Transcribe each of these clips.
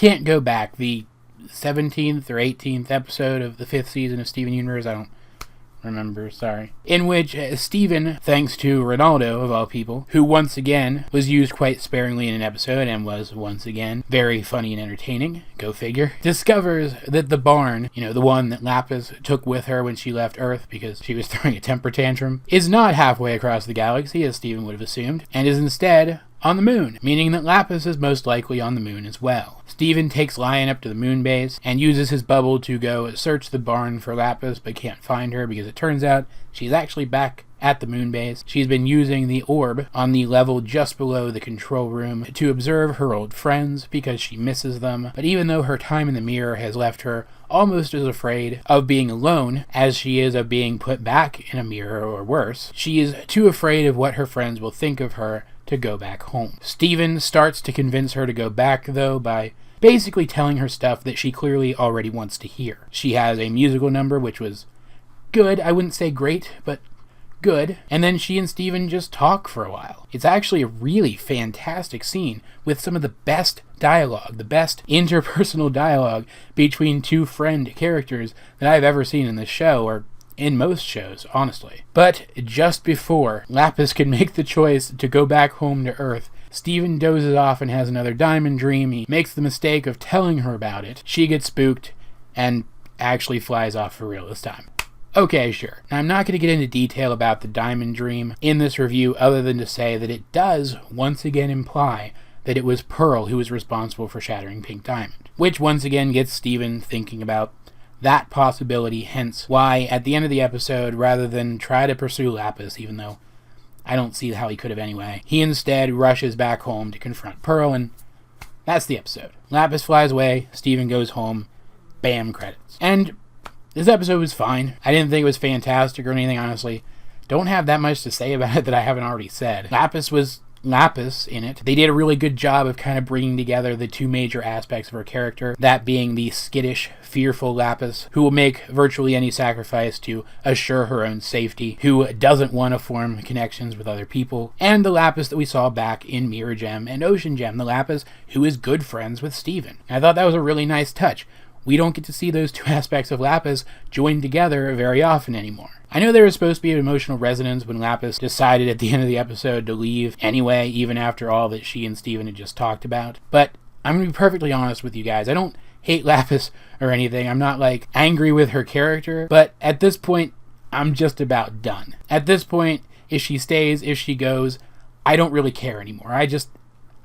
can't go back. The 17th or 18th episode of the 5th season of Steven Universe, I don't remember, sorry, in which Steven, thanks to Ronaldo, of all people, who once again was used quite sparingly in an episode and was once again very funny and entertaining, go figure, discovers that the barn, the one that Lapis took with her when she left Earth because she was throwing a temper tantrum, is not halfway across the galaxy, as Steven would have assumed, and is instead on the moon, meaning that Lapis is most likely on the moon as well. Steven takes Lion up to the moon base and uses his bubble to go search the barn for Lapis, but can't find her because it turns out she's actually back at the moon base. She's been using the orb on the level just below the control room to observe her old friends because she misses them, but even though her time in the mirror has left her almost as afraid of being alone as she is of being put back in a mirror or worse, she is too afraid of what her friends will think of her to go back home. Steven starts to convince her to go back, though, by basically telling her stuff that she clearly already wants to hear. She has a musical number, which was good. I wouldn't say great, but good. And then she and Steven just talk for a while. It's actually a really fantastic scene with some of the best dialogue, the best interpersonal dialogue between two friend characters that I've ever seen in this show, or in most shows, honestly. But just before Lapis can make the choice to go back home to Earth, Steven dozes off and has another diamond dream. He makes the mistake of telling her about it. She gets spooked and actually flies off for real this time. Okay, sure. Now, I'm not going to get into detail about the diamond dream in this review other than to say that it does once again imply that it was Pearl who was responsible for shattering Pink Diamond, which once again gets Steven thinking about that possibility, hence why at the end of the episode, rather than try to pursue Lapis, even though I don't see how he could have anyway, he instead rushes back home to confront Pearl, and that's the episode. Lapis flies away, Steven goes home, bam, credits. And this episode was fine. I didn't think it was fantastic or anything, honestly. Don't have that much to say about it that I haven't already said. Lapis was Lapis in it. They did a really good job of kind of bringing together the two major aspects of her character, that being the skittish, fearful Lapis, who will make virtually any sacrifice to assure her own safety, who doesn't want to form connections with other people, and the Lapis that we saw back in Mirror Gem and Ocean Gem, the Lapis who is good friends with Steven. And I thought that was a really nice touch. We don't get to see those two aspects of Lapis joined together very often anymore. I know there was supposed to be an emotional resonance when Lapis decided at the end of the episode to leave anyway, even after all that she and Steven had just talked about. But I'm going to be perfectly honest with you guys. I don't hate Lapis or anything. I'm not, angry with her character. But at this point, I'm just about done. At this point, if she stays, if she goes, I don't really care anymore.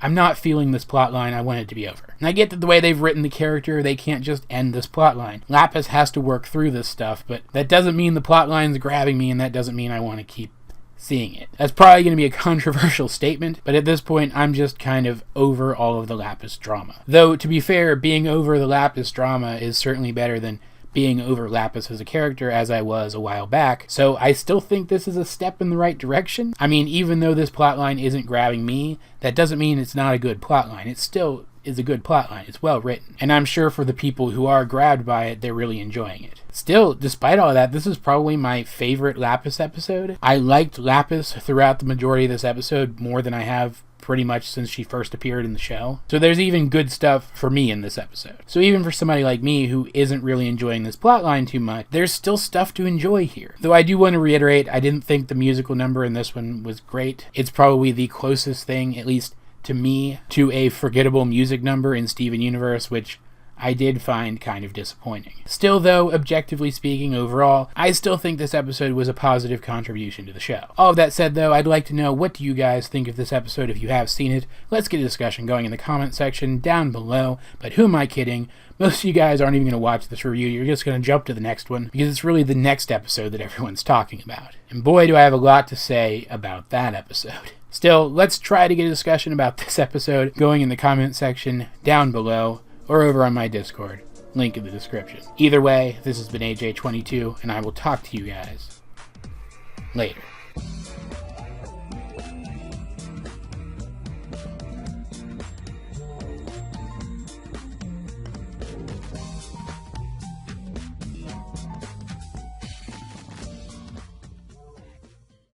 I'm not feeling this plotline. I want it to be over. And I get that the way they've written the character, they can't just end this plotline. Lapis has to work through this stuff, but that doesn't mean the plotline's grabbing me, and that doesn't mean I want to keep seeing it. That's probably going to be a controversial statement, but at this point, I'm just kind of over all of the Lapis drama. Though, to be fair, being over the Lapis drama is certainly better than being over Lapis as a character, as I was a while back, so I still think this is a step in the right direction. I mean, even though this plotline isn't grabbing me, that doesn't mean it's not a good plotline. It still is a good plotline. It's well written, and I'm sure for the people who are grabbed by it, they're really enjoying it. Still, despite all that, this is probably my favorite Lapis episode. I liked Lapis throughout the majority of this episode more than I have pretty much since she first appeared in the show. So there's even good stuff for me in this episode. So even for somebody like me who isn't really enjoying this plotline too much, there's still stuff to enjoy here. Though I do want to reiterate, I didn't think the musical number in this one was great. It's probably the closest thing, at least to me, to a forgettable music number in Steven Universe, which I did find kind of disappointing. Still, though, objectively speaking, overall, I still think this episode was a positive contribution to the show. All of that said, though, I'd like to know, what do you guys think of this episode if you have seen it? Let's get a discussion going in the comment section down below. But who am I kidding? Most of you guys aren't even going to watch this review. You're just going to jump to the next one, because it's really the next episode that everyone's talking about. And boy, do I have a lot to say about that episode. Still, let's try to get a discussion about this episode going in the comment section down below, or over on my Discord, link in the description. Either way, this has been AJ22, and I will talk to you guys later.